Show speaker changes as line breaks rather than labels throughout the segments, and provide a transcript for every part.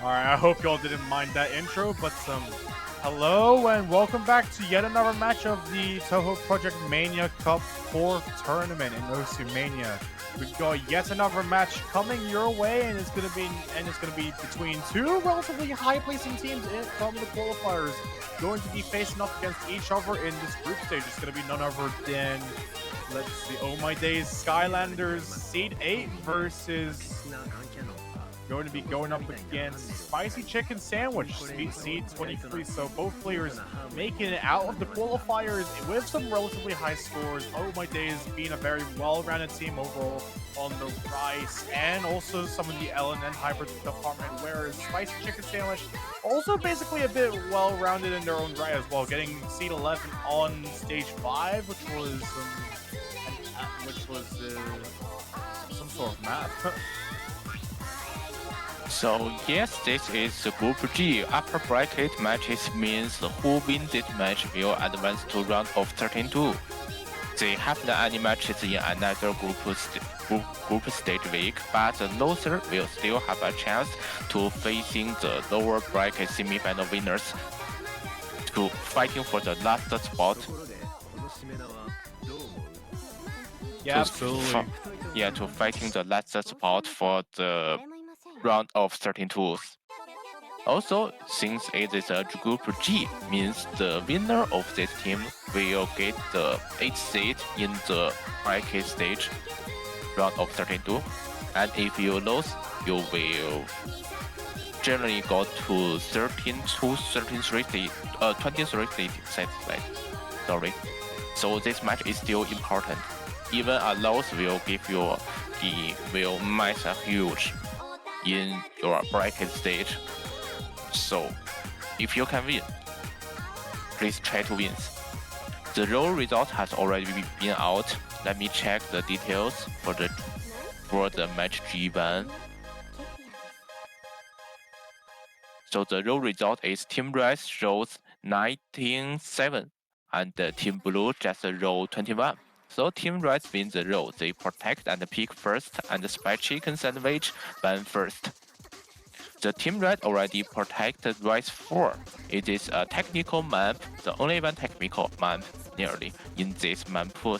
Alright, I hope y'all didn't mind that intro, but hello and welcome back to yet another match of the TOUHOU Project Mania Cup 4th tournament in Oceania. We've got yet another match coming your way, and it's gonna be between two relatively high-placing teams from the qualifiers, going to be facing up against each other in this group stage. It's gonna be none other than, let's see, oh my days, Skylanders Seed 8 versus going to be going up against Spicy Chicken Sandwich, Seed 23. So both players making it out of the qualifiers with some relatively high scores. Oh my days, being a very well-rounded team overall on the Rice and also some of the LNN hybrid department, whereas Spicy Chicken Sandwich also basically a bit well-rounded in their own right as well, getting Seed 11 on stage 5, which was some sort of map.
So yes, this is the Group G. Upper bracket matches means who wins this match will advance to round of 32. They have the any matches in another group stage week, but the loser will still have a chance to facing the lower bracket semi-final winners to fighting for the last spot.
Yeah, absolutely.
To fighting the last spot for the round of 32. Also, since it is a Group G, means the winner of this team will get the 8th seed in the bracket stage, round of 32. And if you lose, you will generally go to 23 seed satisfied. Sorry. So this match is still important. Even a loss will give you will miss a huge in your bracket stage. So if you can win, please try to win. The raw result has already been out. Let me check the details for the match G1. So the raw result is Team Red shows 19-7 and Team Blue just roll 21. So Team Red wins the roll. They protect and pick first, and the Spicy Chicken Sandwich ban first. The Team Red already protected Rice 4. It is a technical map, the only one technical map nearly in this map pool.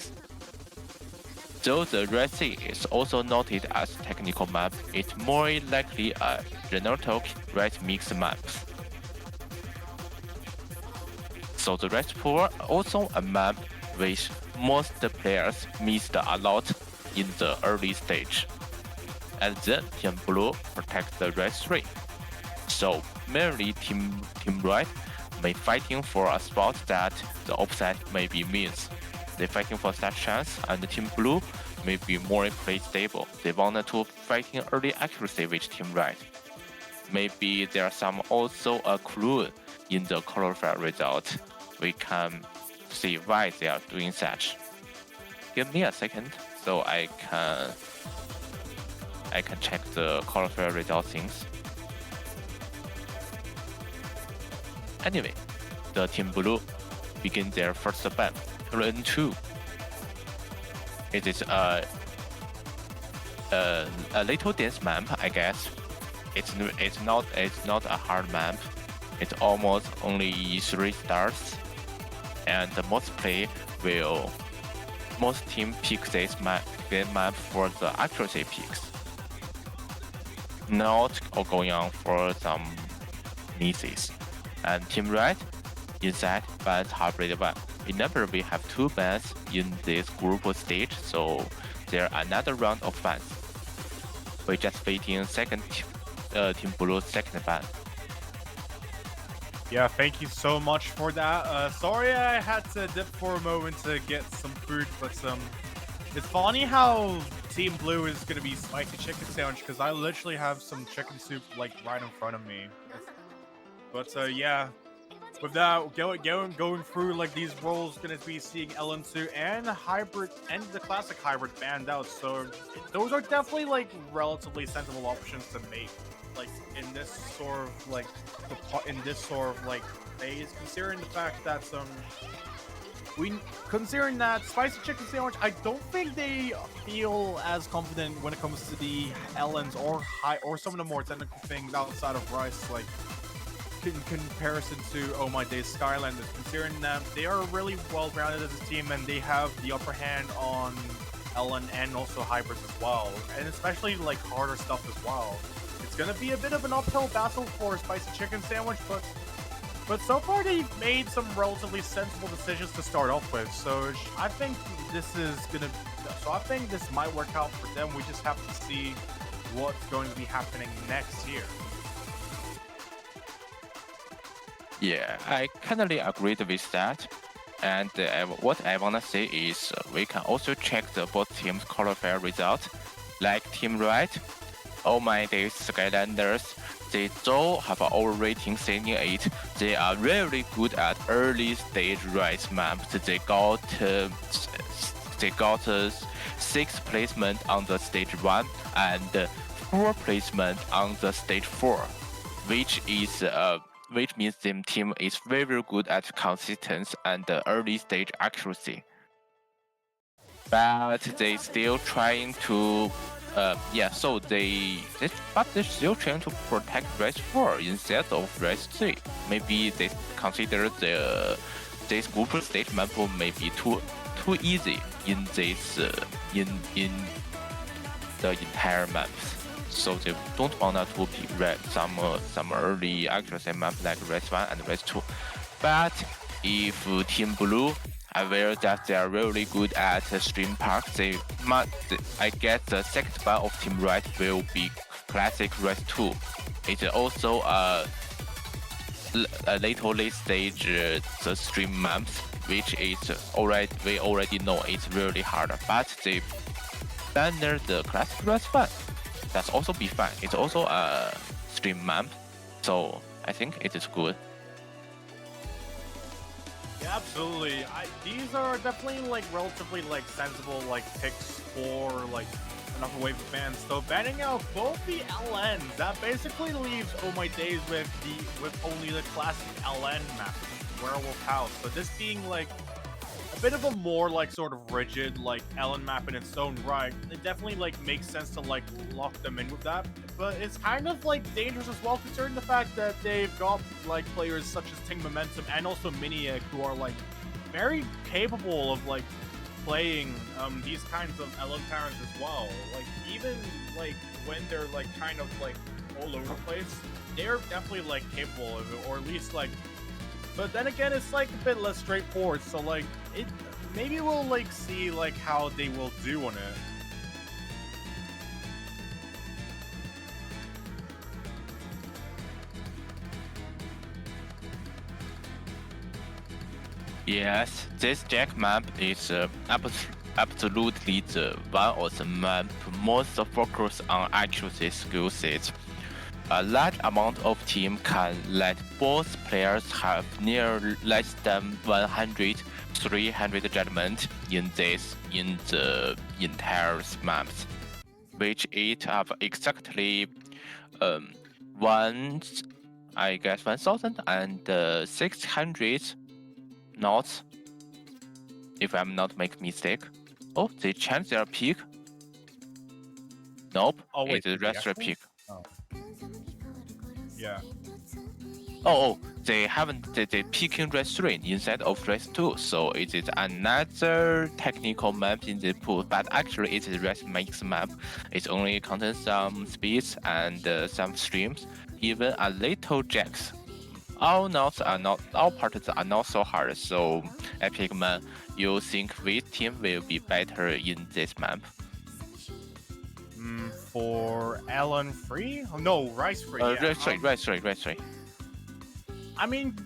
Though the Red Sea is also noted as technical map, it's more likely a generic Red mix map. So the Red Pool also a map which most players missed a lot in the early stage. And then Team Blue protect the Red 3. So mainly Team Red may fighting for a spot that the opposite may be means. They fighting for that chance, and Team Blue may be more play stable. They wanted to fighting early accuracy with Team Red. Maybe there are some also a clue in the qualifier result. We can see why they are doing such. Give me a second so I can check the qualifier result things. Anyway, the Team Blue begin their first ban, turn 2. It is a little dense map, I guess. It's not a hard map. It's almost only 3 stars, and most team pick this map for the accuracy picks, not going on for some misses. And Team Red inside bans hybrid ban. Remember, we have 2 bans in this group stage, so there are another round of bans. We just waiting Team Blue's second ban.
Yeah, thank you so much for that. Sorry I had to dip for a moment to get some food, but it's funny how Team Blue is gonna be Spicy Chicken Sandwich, because I literally have some chicken soup like right in front of me. But yeah, with that going through like these roles, gonna be seeing LN2 and hybrid and the classic hybrid banned out. So those are definitely like relatively sensible options to make, like in this sort of like phase, considering the fact that considering that spicy chicken sandwich, I don't think they feel as confident when it comes to the Ellens or some of the more technical things outside of rice, like in comparison to Oh My Days Skylanders, considering that they are really well-rounded as a team and they have the upper hand on Ellen and also hybrids as well, and especially like harder stuff as well. It's gonna be a bit of an uphill battle for Spicy Chicken Sandwich, but so far they've made some relatively sensible decisions to start off with. So I think this might work out for them. We just have to see what's going to be happening next year.
Yeah, I kindly agreed with that. And what I wanna say is we can also check the both teams' qualifier results, like Team Red, Oh My Days Skylanders. They all have an overrating setting 8. They are really good at early stage rice maps. They got 6th placement on the stage 1 and 4th placement on the stage 4, which means the team is very good at consistency and early stage accuracy. But they still trying to, they're still trying to protect race 4 instead of race 3. Maybe they consider this group stage map may be too easy in this in the entire maps. So they don't wanna to pick some early accuracy map like race 1 and race 2. But if Team Blue aware that they are really good at stream park, I guess the second one of Team Red will be classic race 2. It's also a little late stage the stream maps, which is we already know it's really hard. But they banner the classic race 1. That's also be fine. It's also a stream map, so I think it is good.
Yeah, absolutely. These are definitely like relatively like sensible like picks for like another wave of fans. So banning out both the LNs, that basically leaves Oh My Days with only the classic LN map, Werewolf House. So this being like a bit of a more like sort of rigid like Ellen map in its own right, it definitely like makes sense to like lock them in with that. But it's kind of like dangerous as well, considering the fact that they've got like players such as Ting Momentum and also Miniac who are like very capable of like playing these kinds of Ellen parents as well. Like even like when they're like kind of like all over the place, they're definitely like capable of it, or at least like. But then again, it's like a bit less straightforward. So like maybe we'll like see like how they will do on it.
Yes, this Jack map is absolutely the one of the map most focus on accuracy skill sets. A large amount of team can let both players have near less than 300 judgment in the entire maps, which it have exactly 1,600 knots, if I'm not make mistake. Oh, they changed their peak. Nope,
Oh, wait,
it's a restaurant peak.
Oh. Yeah.
Oh, they haven't they peaking race 3 instead of race 2, so it is another technical map in the pool, but actually it is race mix map. It only contains some speeds and some streams, even a little jacks. All parts are not so hard, so Epic Man, you think which team will be better in this map?
For Ellen free? Oh, no, rice free. Yeah.
Race 3.
I mean,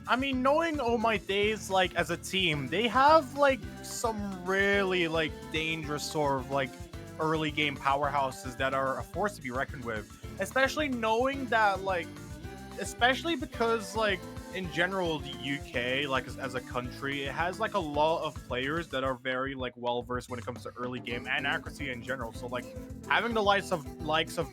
knowing Oh My Days like as a team, they have like some really like dangerous sort of like early game powerhouses that are a force to be reckoned with. Especially knowing that like, especially because like in general the UK like as a country, it has like a lot of players that are very like well versed when it comes to early game and accuracy in general. So like having the likes of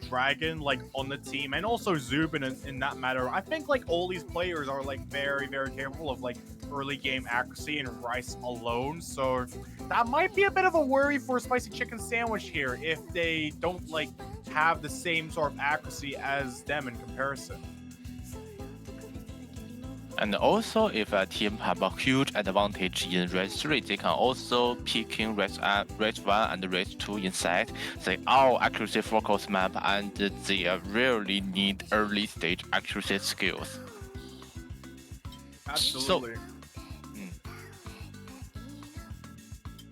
Dragon like on the team and also Zubin in that matter, I think like all these players are like very, very capable of like early game accuracy in Rice alone. So that might be a bit of a worry for Spicy Chicken Sandwich here if they don't like have the same sort of accuracy as them in comparison.
And also, if a team have a huge advantage in race 3, they can also pick in race 1 and race 2 inside. They all accuracy focus map and they really need early stage accuracy skills.
Absolutely.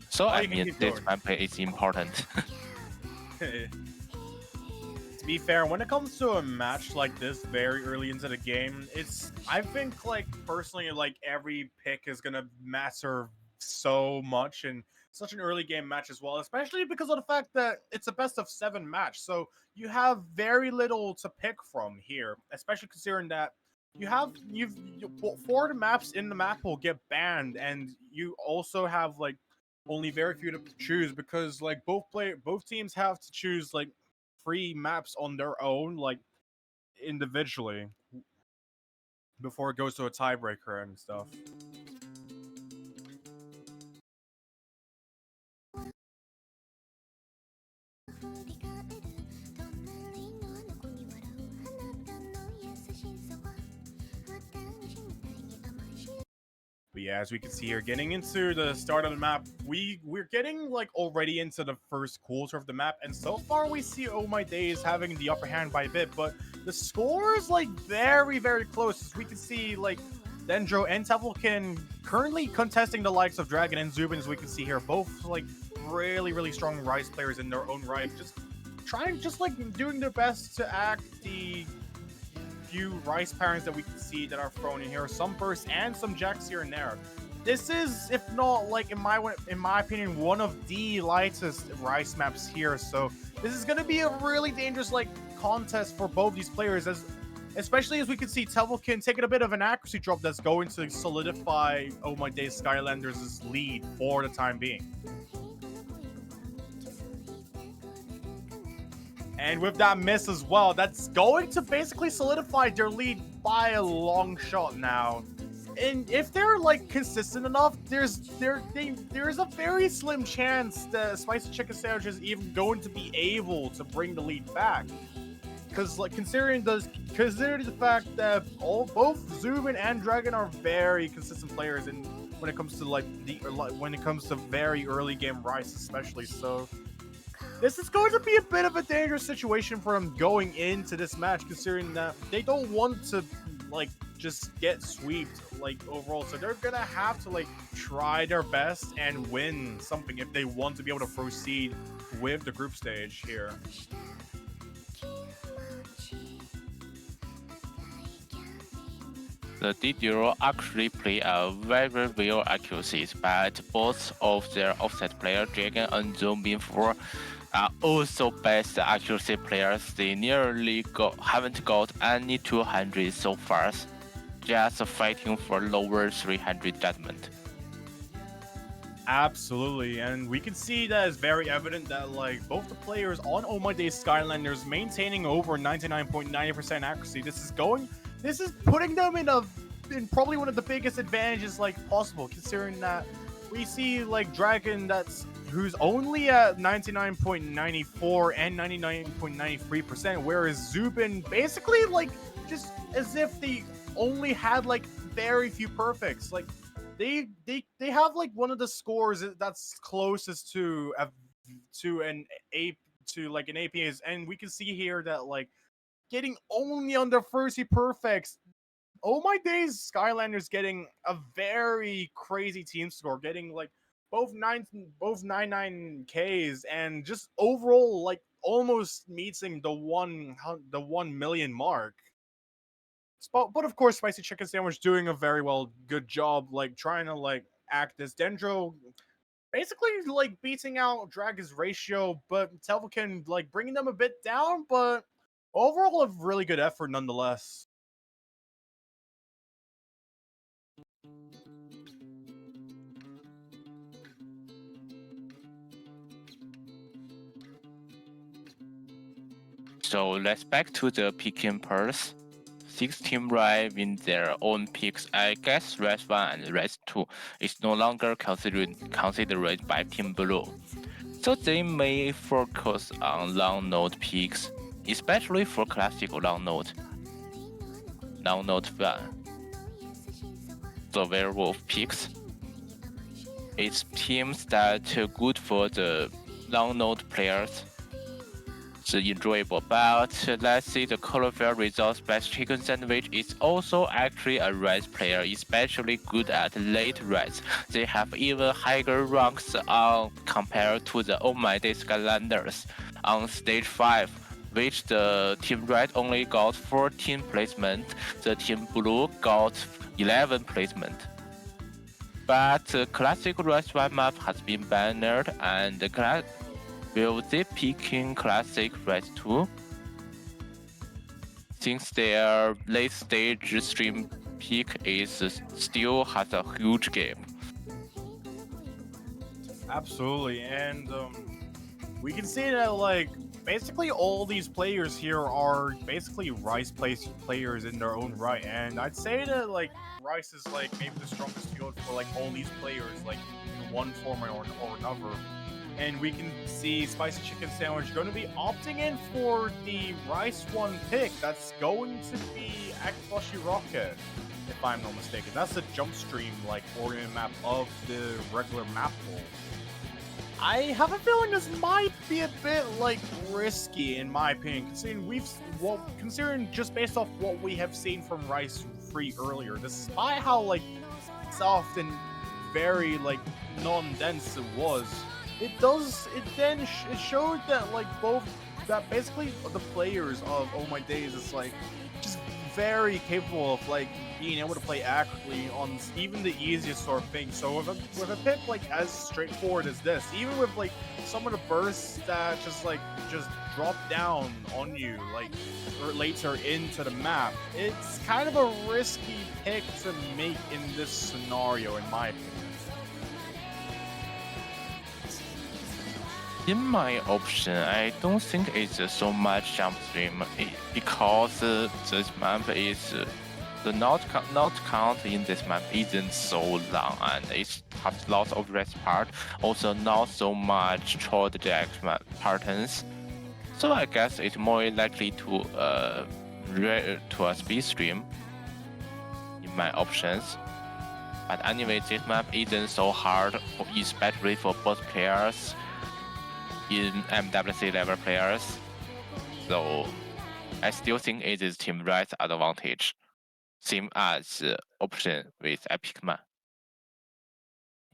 So I mean, this map is important.
To be fair, when it comes to a match like this very early into the game, I think like personally like every pick is gonna matter so much in such an early game match as well, especially because of the fact that it's a best of 7 match. So you have very little to pick from here, especially considering that four maps in the map will get banned, and you also have like only very few to choose because like both teams have to choose like 3 maps on their own, like individually, before it goes to a tiebreaker and stuff. But yeah, as we can see here, getting into the start of the map, we're getting like already into the first quarter of the map, and so far we see Oh My Days having the upper hand by a bit, but the score is like very, very close. As we can see, like Dendro and Tevelkin currently contesting the likes of Dragon and Zubin, as we can see here, both like really, really strong Rice players in their own right, just like doing their best to act the few Rice parents that we can see that are thrown in here, some bursts and some jacks here and there. This is, if not like in my opinion, one of the lightest Rice maps here. So this is going to be a really dangerous like contest for both these players, especially as we can see Tevelkin taking a bit of an accuracy drop that's going to solidify Oh My Days Skylanders' lead for the time being. And with that miss as well, that's going to basically solidify their lead by a long shot now. And if they're like consistent enough, there's a very slim chance that Spicy Chicken Sandwich is even going to be able to bring the lead back. Because like considering the fact that both Zubin and Dragon are very consistent players, and when it comes to very early game Rice especially, so. This is going to be a bit of a dangerous situation for them going into this match, considering that they don't want to, like, just get swept, like, overall. So they're going to have to, like, try their best and win something if they want to be able to proceed with the group stage here.
The D0 actually play a very well accuracy, but both of their offset players, Dragon and Zombie 4, are also best accuracy players. They nearly haven't got any 200 so far, just fighting for lower 300 judgment.
Absolutely, and we can see that it's very evident that like both the players on Oh My Days Skylanders maintaining over 99.90% accuracy. This is putting them in probably one of the biggest advantages like possible, considering that we see like Dragon who's only at 99.94 and 99.93%, whereas Zubin basically like just as if they only had like very few perfects. Like they have like one of the scores that's closest to an APA's, and we can see here that like getting only under 30 perfects. Oh My Days Skylanders getting a very crazy team score, getting like both 99 Ks, and just overall like almost meeting the 1 million mark. But of course, Spicy Chicken Sandwich doing a very good job, like trying to like act as Dendro, basically like beating out Dragon's ratio, but Tevelkin like bringing them a bit down, but overall a really good effort nonetheless.
So let's back to the picking pairs. 6 Team Rai win their own picks, I guess Rise 1 and Rise 2 is no longer considered by Team Blue. So they may focus on long node picks, especially for classic long node. Long node 1. The werewolf picks. It's teams that good for the long node players. It's enjoyable, but let's see the colorful results. Best Chicken Sandwich is also actually a Rise player, especially good at late Rise. They have even higher ranks compared to the Oh My Day Skylanders on stage 5, which the Team Red only got 14 placement, the Team Blue got 11 placement. But Classic Rise 1 map has been banned, and will they picking Classic Rise 2? Since their late stage stream pick still has a huge gap.
Absolutely, and we can see that like basically all these players here are basically Rice players in their own right, and I'd say that like Rice is like maybe the strongest field for like all these players, like in one form or another. And we can see Spicy Chicken Sandwich going to be opting in for the Rice 1 pick. That's going to be Akibashi Rocket, if I'm not mistaken. That's the jump stream like orient map of the regular map pool. I have a feeling this might be a bit like risky in my opinion, considering just based off what we have seen from Rice 3 earlier, despite how like soft and very like non-dense it was. It showed that like basically the players of Oh My Days is like just very capable of like being able to play accurately on even the easiest sort of thing. So with a pick like as straightforward as this, even with like some of the bursts that just drop down on you like or later into the map, it's kind of a risky pick to make in this scenario in my opinion.
In my option, I don't think it's so much jump stream because this map is the not count in this map isn't so long and it has lots of rest part, also not so much short jack patterns. So I guess it's more likely to a speed stream in my options. But anyway, this map isn't so hard, especially for both players. In MWC level players, so I still think it is Team Red's advantage, same as option with Epic Man.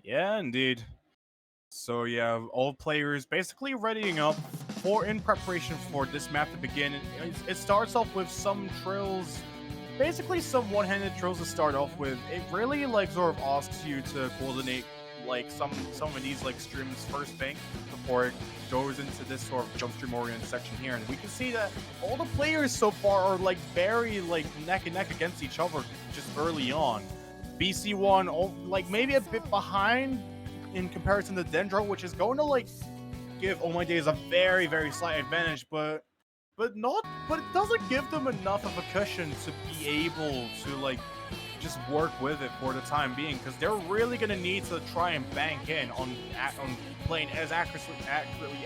Yeah, indeed. So yeah, all players basically readying up in preparation for this map to begin. It starts off with some drills, basically some one-handed drills to start off with. It really like sort of asks you to coordinate like some of these like streams first thing before it goes into this sort of jump stream oriented section here, and we can see that all the players so far are like very like neck and neck against each other just early on. BC1 like maybe a bit behind in comparison to Dendro, which is going to like give Oh My Days a very slight advantage, but it doesn't give them enough of a cushion to be able to like just work with it for the time being, because they're really going to need to try and bank in on playing as accurately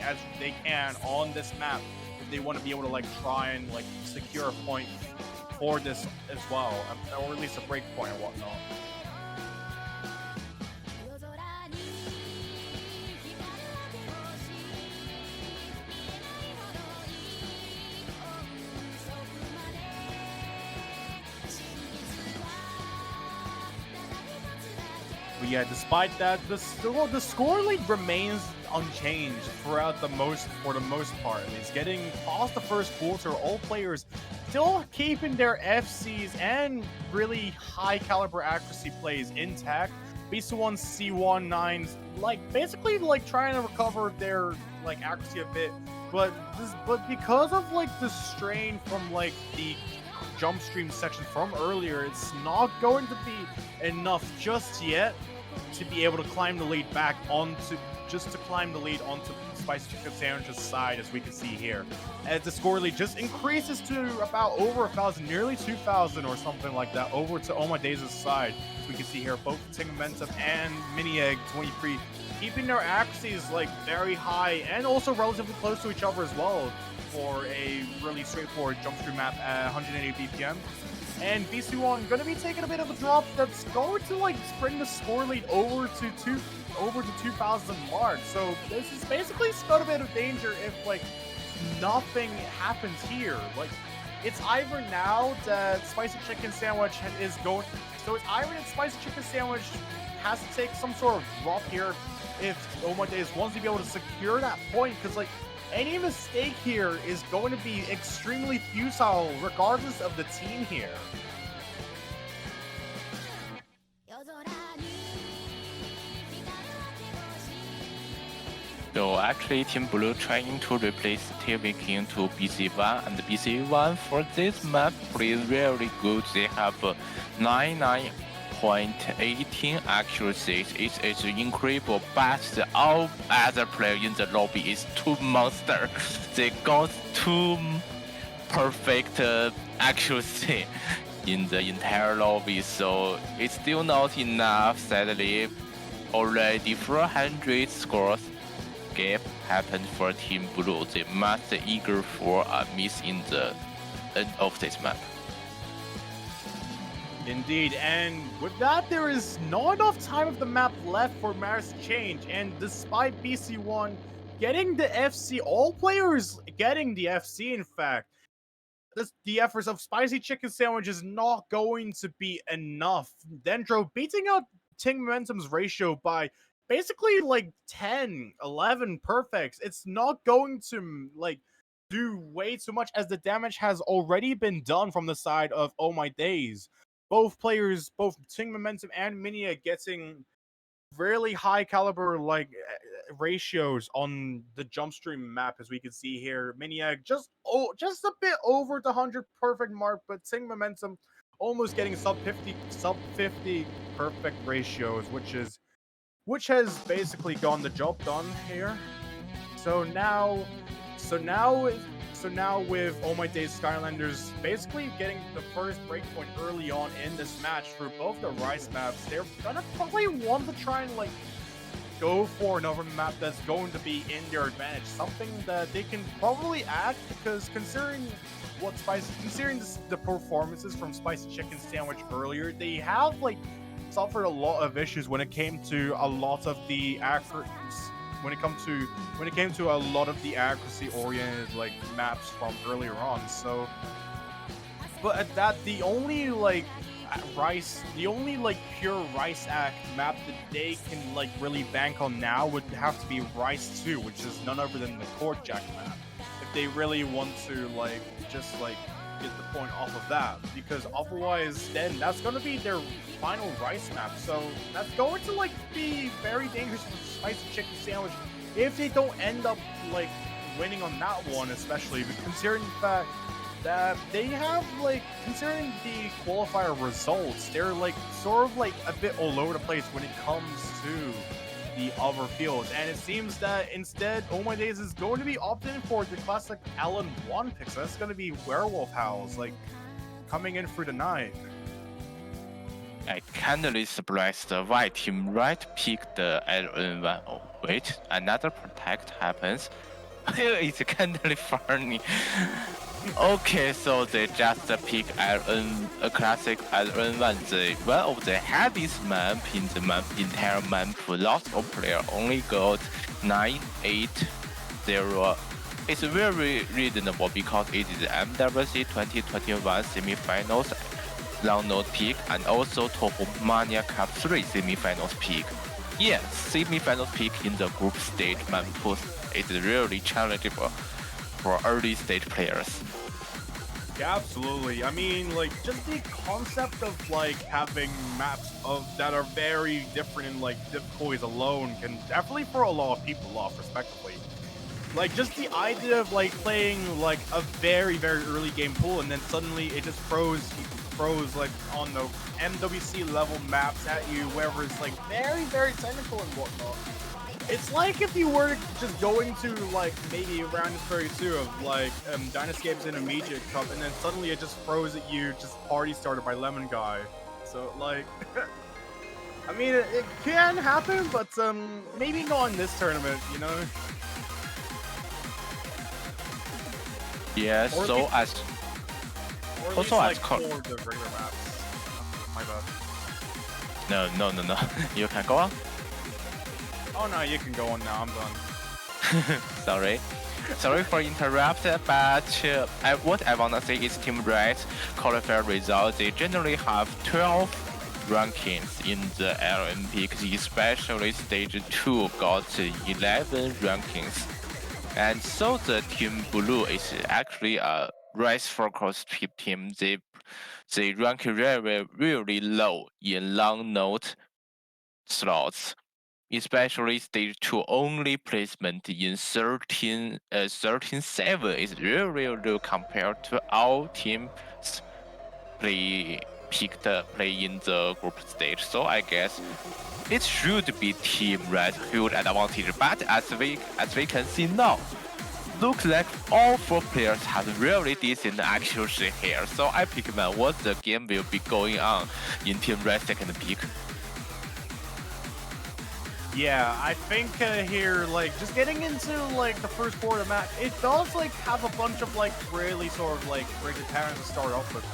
as they can on this map if they want to be able to like try and like secure a point for this as well, or at least a break point and whatnot. But yeah, despite that, the score lead remains unchanged for the most part. It's getting past the first quarter. All players still keeping their FCs and really high caliber accuracy plays intact. BC1, C1, 9s, like basically like trying to recover their like accuracy a bit, but because of like the strain from like the jump stream section from earlier, it's not going to be enough just yet to be able to climb the lead back onto just to climb the lead onto Spicy Chicken Sandwich's side, as we can see here. As the score lead just increases to about over 1,000, nearly 2,000 or something like that, over to Oh My Days' side. As we can see here, both Team Momentum and Mini Egg 23 keeping their accuracies like very high and also relatively close to each other as well for a really straightforward jump stream map at 180 BPM. And BC1 going to be taking a bit of a drop that's going to like bring the score lead over to 2,000 mark. So this is basically got a bit of danger if like nothing happens here. Like it's either now that Spicy Chicken Sandwich is going, so it's either that Spicy Chicken Sandwich has to take some sort of drop here if Oh My Days wants to be able to secure that point, because like any mistake here is going to be extremely futile regardless of the team here.
So actually Team Blue trying to replace TV King to BC1, and BC1 for this map plays very good. They have 99.18 accuracy. It is incredible, but the all other player in the lobby is too monster. They got too perfect accuracy in the entire lobby, so it's still not enough. Sadly, already 400 scores gap happened for Team Blue. They must eager for a miss in the end of this map.
Indeed, and with that, there is not enough time of the map left for matters to change. And despite BC1 getting the FC, all players getting the FC, in fact, the efforts of Spicy Chicken Sandwich is not going to be enough. Dendro beating out Team Momentum's ratio by basically like 10, 11 perfects. It's not going to like do way too much, as the damage has already been done from the side of Oh My Days. Both players, both Team Momentum and Minia, getting really high caliber like ratios on the jump stream map, as we can see here. Minia just a bit over the 100 perfect mark, but Team Momentum almost getting sub 50 perfect ratios, which has basically gotten the job done here. So now with Oh My Days Skylanders basically getting the first breakpoint early on in this match for both the Rice maps, they're gonna probably want to try and like go for another map that's going to be in their advantage, something that they can probably add, because considering the performances from Spicy Chicken Sandwich earlier, they have like suffered a lot of issues when it came to a lot of the when it came to a lot of the accuracy oriented like maps from earlier on. So but at that, the only like pure Rice Act map that they can like really bank on now would have to be Rice 2, which is none other than the Court Jack map, if they really want to like just like get the point off of that, because otherwise then that's going to be their final Rice map. So that's going to like be very dangerous for Spicy Chicken Sandwich if they don't end up like winning on that one, especially considering the fact that they have like, considering the qualifier results, they're like sort of like a bit all over the place when it comes to the other fields. And it seems that instead Oh My Days is going to be opting for the classic Alan 1 pick, so that's going to be Werewolf Howls like coming in through the night.
I kindly surprised why Team Right picked the LN1. Oh, wait, another protect happens. It's kindly funny. Okay, so they just pick LN, a classic LN1, one of the heaviest map in the entire map. Lots of players only got 980. It's very reasonable because it is MWC 2021 semifinals long note pick and also TOUHOU Mania Cup 3 semifinals pick. Yes, semifinals pick in the group stage map is really challenging for early stage players.
Yeah, absolutely. I mean, like, just the concept of like having maps that are very different in like difficulties alone can definitely throw a lot of people off, respectively. Like, just the idea of like playing like a very, very early game pool and then suddenly it just throws like on the MWC level maps at you, wherever it's like very, very technical and whatnot. It's like if you were just going to like maybe round of 32 of like Dynasty Games Intermediate Cup, and then suddenly it just throws at you just Party Starter by Lemon Guy. So like, I mean it can happen, but maybe not in this tournament, you know.
Yeah.
Or
So as
or at
also
least,
as
like 4 of the regular maps. My bad.
no. You can go on.
Oh no, you can go on now. I'm done.
Sorry for interrupt, but what I wanna say is Team Red qualifier results. They generally have 12 rankings in the Olympics, especially stage 2 got 11 rankings. And so the Team Blue is actually a race focused team. They rank really low in long note slots. Especially stage 2 only placement in 13-7 is really low compared to all teams play in the group stage. So I guess it should be Team Red huge advantage. But as we can see now, looks like all 4 players have really decent accuracy here. So I pick man what the game will be going on in Team Red second pick.
Yeah, I think here, like, just getting into, like, the first quarter match, it does, like, have a bunch of, like, really sort of, like, rigid patterns to start off with,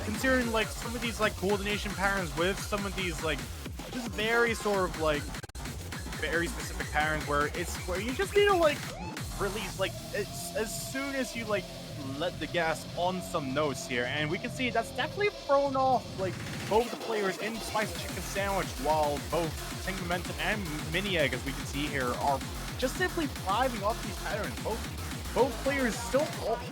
considering, like, some of these, like, coordination patterns with some of these, like, just very sort of, like, very specific patterns where you just need to, like, release, like, as soon as you, like, let the gas on some notes here, and we can see that's definitely thrown off like both the players in Spicy Chicken Sandwich, while both Tank Momentum and Mini Egg, as we can see here, are just simply thriving off these patterns. Both players still,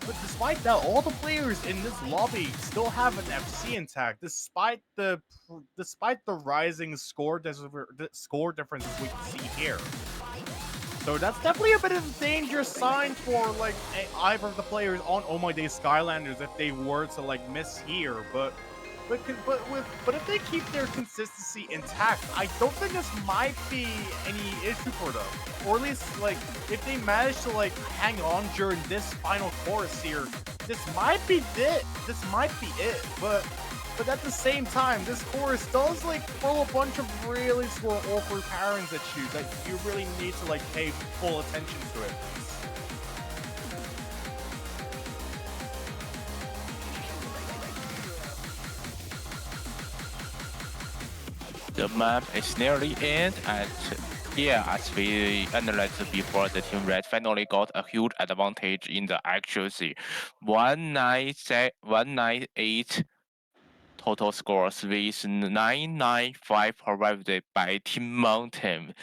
but despite that, all the players in this lobby still have an FC intact, despite the rising score differences we can see here. So that's definitely a bit of a dangerous sign for like either of the players on Oh My Days Skylanders if they were to like miss here. But if they keep their consistency intact, I don't think this might be any issue for them. Or at least like if they manage to like hang on during this final chorus here, this might be it. This might be it. But at the same time, this chorus does like throw a bunch of really sort of awkward patterns at you that you really need to like pay full attention to it.
The map is nearly end, and yeah, as we analyzed before, the Team Red finally got a huge advantage in the accuracy. 198 total scores with 995 provided by Team Mountain.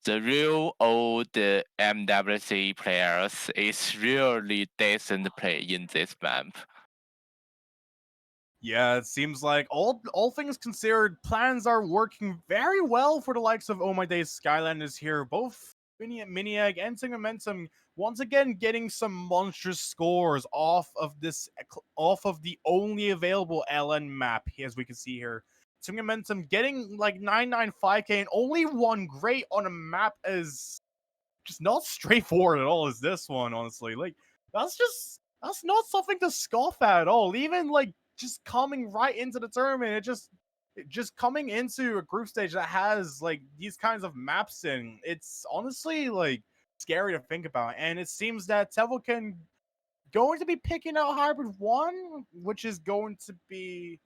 The real old MWC players is really decent play in this map.
Yeah, it seems like all things considered, plans are working very well for the likes of Oh My Days Skylanders here. Both Mini Egg and Tank Momentum once again getting some monstrous scores off of the only available LN map, as we can see here. Tank Momentum getting like 995k and only one great on a map as just not straightforward at all as this one, honestly. Like that's not something to scoff at all. Even like just coming right into the tournament, just coming into a group stage that has like these kinds of maps in, it's honestly like scary to think about. And it seems that TOUHOU can going to be picking out Hybrid 1, which is going to be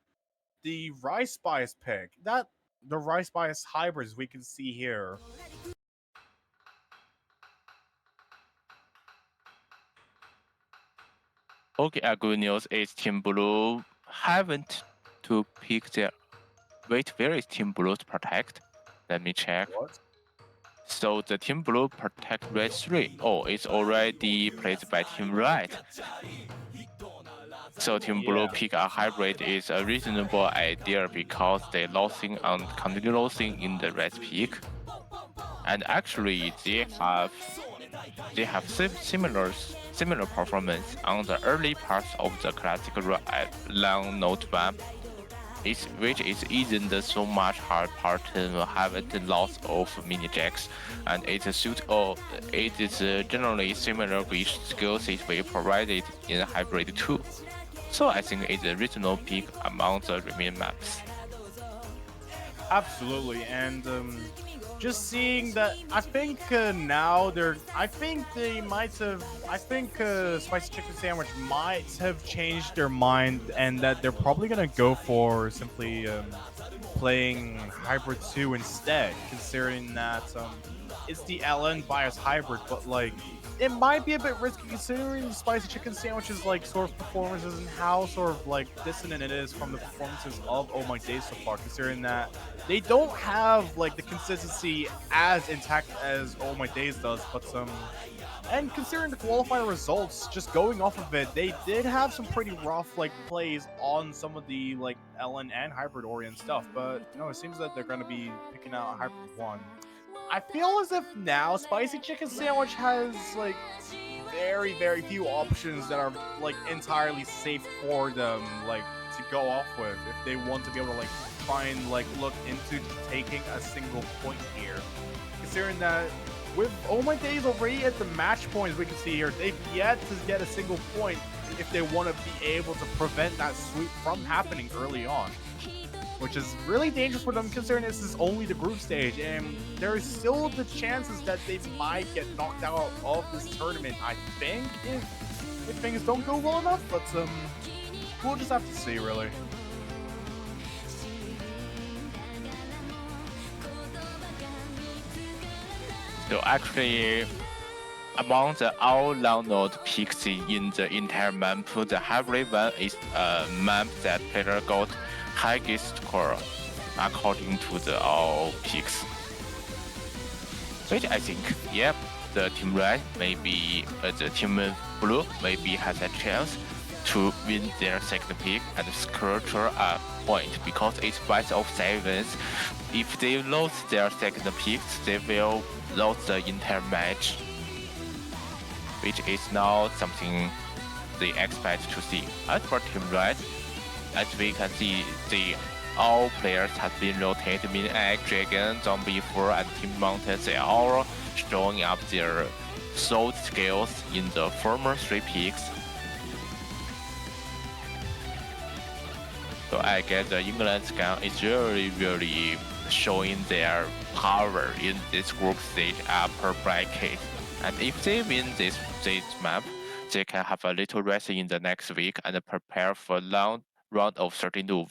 the Rice Bias pick. That the Rice Bias hybrids we can see here.
Okay, good news is Team Blue haven't to pick their. Wait, where is Team Blue to protect? Let me check.
What?
So the Team Blue protect Red 3. Oh, it's already placed by Team Red. So Team Blue pick a hybrid is a reasonable idea because they losing and continue losing in the red pick. And actually they have similar performance on the early parts of the classic long note map. which isn't so much hard part having lots of mini jacks, and it is generally similar with skill set we provided in Hybrid 2. So I think it's a reasonable pick among the remaining maps.
Absolutely, and just seeing that, I think now I think they might have. I think Spicy Chicken Sandwich might have changed their mind, and that they're probably gonna go for simply playing Hybrid 2 instead, considering that it's the LN bias hybrid, but like it might be a bit risky considering Spicy Chicken Sandwich's like sort of performances and how sort of like dissonant it is from the performances of Oh My Days so far, considering that they don't have like the consistency as intact as Oh My Days does, but and considering the qualifier results, just going off of it, they did have some pretty rough like plays on some of the like LN and hybrid orient stuff. But no, it seems that they're going to be picking out hybrid one. I feel as if now Spicy Chicken Sandwich has like very few options that are like entirely safe for them like to go off with if they want to be able to like find like look into taking a single point here. Considering that with Oh My Days already at the match points we can see here, they've yet to get a single point if they want to be able to prevent that sweep from happening early on, which is really dangerous for them considering this is only the group stage, and there is still the chances that they might get knocked out of this tournament, I think, if things don't go well enough, but we'll just have to see, really.
So actually, among the all download picks in the entire map, the hybrid one is a map that player got highest score according to the all picks. Which I think, yeah, the team red maybe the team blue maybe has a chance to win their second pick and score a point because it's best of sevens. If they lose their second pick, they will lose the entire match, which is now something they expect to see. As for team red, as we can see, all players have been rotated, meaning Egg, Dragon, Zombie 4, and Team Mountain. They are all showing up their sword skills in the former 3 picks. So I guess the England scan is really showing their power in this group stage upper bracket. And if they win this map, they can have a little rest in the next week and prepare for long round of 32,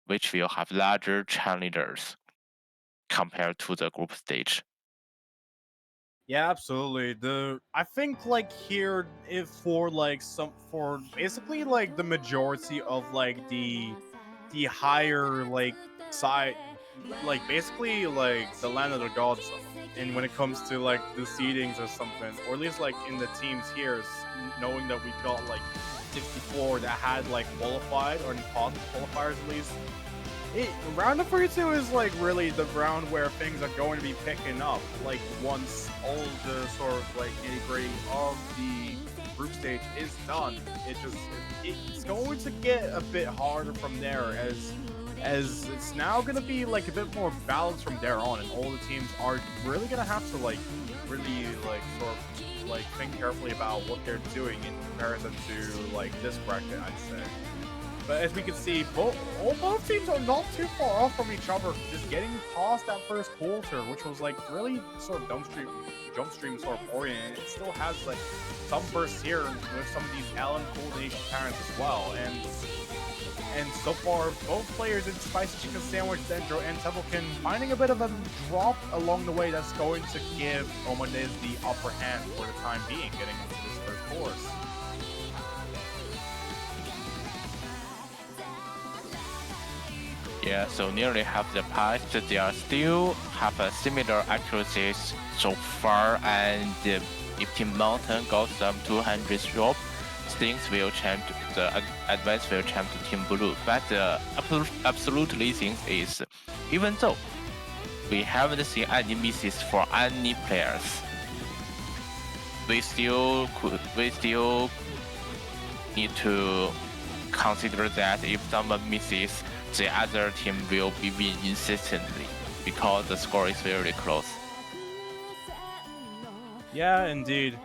which will have larger challengers compared to the group stage.
Yeah, absolutely. I think like here, if for basically like the majority of like the higher like side, like basically like the land of the gods, and when it comes to like the seedings or something, or at least like in the teams here, knowing that we've got like 64 that had like qualified or positive qualifiers at least. Round of 32 is like really the round where things are going to be picking up. Like once all the sort of like nitty-gritty of the group stage is done, it's going to get a bit harder from there as it's now going to be like a bit more balanced from there on, and all the teams are really going to have to like really like sort of like think carefully about what they're doing in comparison to like this bracket, I'd say. But as we can see, both teams are not too far off from each other, just getting past that first quarter, which was like really sort of jump stream sort of oriented. It still has like some bursts here with some of these Allen coordination patterns as well. And so far, both players in Spicy Chicken Sandwich, Dendro, and Templekin finding a bit of a drop along the way that's going to give Omanez the upper hand for the time being, getting into this first course.
Yeah, so nearly half the past, they are still have a similar accuracies so far, and if Team Mountain got some 200 drop, things will change, the advance will change to Team Blue. But the absolutely thing is, even though we haven't seen any misses for any players, we still need to consider that if someone misses, the other team will be win insistently because the score is very close.
Yeah, indeed.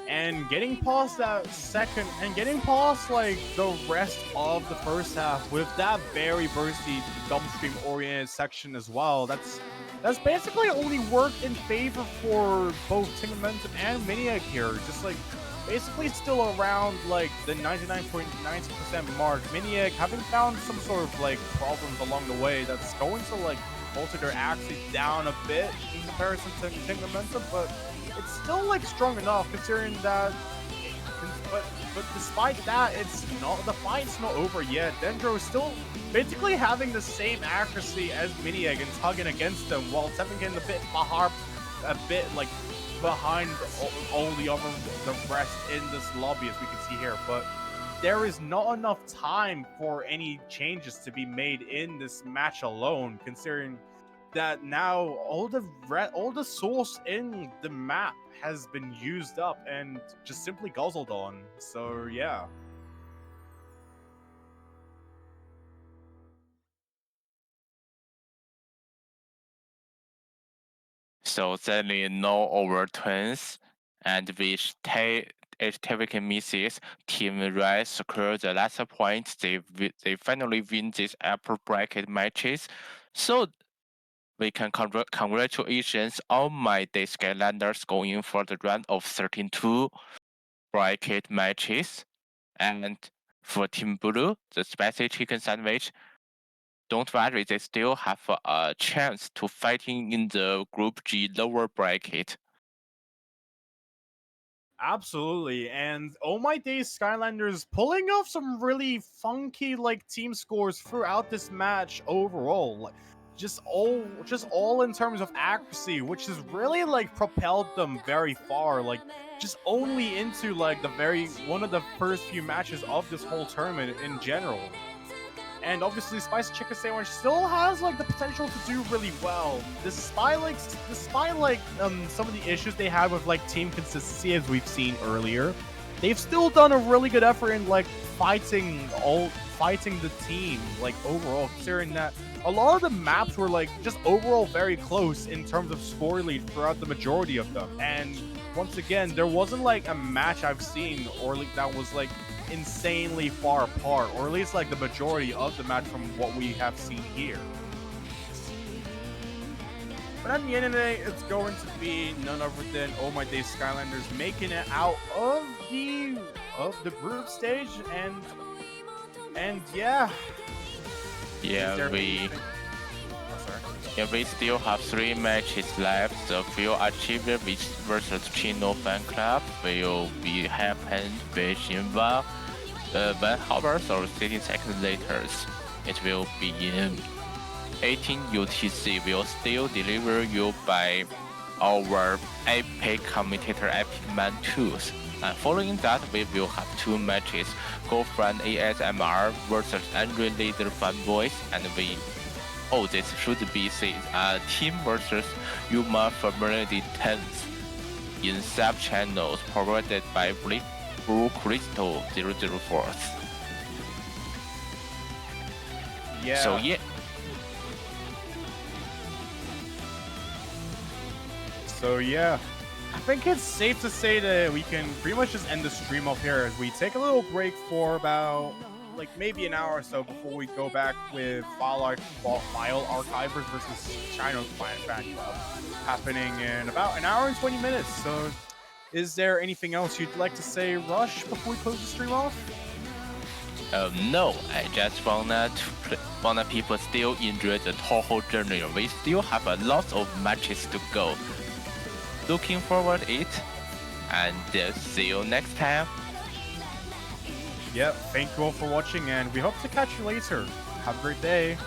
And getting past that second, and getting past like the rest of the first half with that very bursty dumpstream oriented section as well. That's basically only worked in favor for both Team Momentum and Maniac here. Just like basically still around like the 99.90% mark. Maniac having found some sort of like problems along the way that's going to like alter their accuracy down a bit in comparison to Team Momentum, but it's still like strong enough considering that. But despite that, it's not, the fight's not over yet. Dendro is still basically having the same accuracy as Maniac and tugging against them, while Seven getting a bit like behind all the rest in this lobby, as we can see here. But there is not enough time for any changes to be made in this match alone, considering that now all the source in the map has been used up and just simply guzzled on. So yeah.
So suddenly no overturns, and with THMC misses, Team Red secure the last point. They finally win these upper bracket matches. So we can congratulations all my day Skylanders going for the round of 32 bracket matches. And for Team Blue, the spicy chicken sandwich, don't worry, they still have a chance to fighting in the Group G lower bracket.
Absolutely, and oh my days, Skylanders pulling off some really funky like team scores throughout this match overall. Like, just all in terms of accuracy, which has really like propelled them very far. Like just only into like one of the first few matches of this whole tournament in general. And obviously, Spicy Chicken Sandwich still has like the potential to do really well, despite some of the issues they had with like team consistency, as we've seen earlier. They've still done a really good effort in like fighting the team like overall, considering that a lot of the maps were like just overall very close in terms of score lead throughout the majority of them. And once again, there wasn't like a match I've seen or like that was like insanely far apart, or at least like the majority of the match from what we have seen here. But at the end of the day, it's going to be none other than Oh My Days Skylanders making it out of the group stage, and yeah.
We still have 3 matches left. The field achiever versus Chino Fan Club will be happened within 1 hour or 30 seconds later. It will be in 18 UTC. Will still deliver you by our epic commentator Epic Man 2. And following that, we will have 2 matches. Girlfriend ASMR versus Unrelated Fanboys, and this should be Team versus Yuma Family 10th in sub-channels provided by Blue Crystal 004.
Yeah.
So yeah.
I think it's safe to say that we can pretty much just end the stream off here as we take a little break for about like maybe an hour or so before we go back with File Archivers versus China Fan Club happening in about an hour and 20 minutes. So is there anything else you'd like to say, Rush, before we close the stream off?
No, I just wanna people still enjoy the TOUHOU journey. We still have a lot of matches to go. Looking forward to it, and see you next time.
Yep, thank you all for watching, and we hope to catch you later. Have a great day.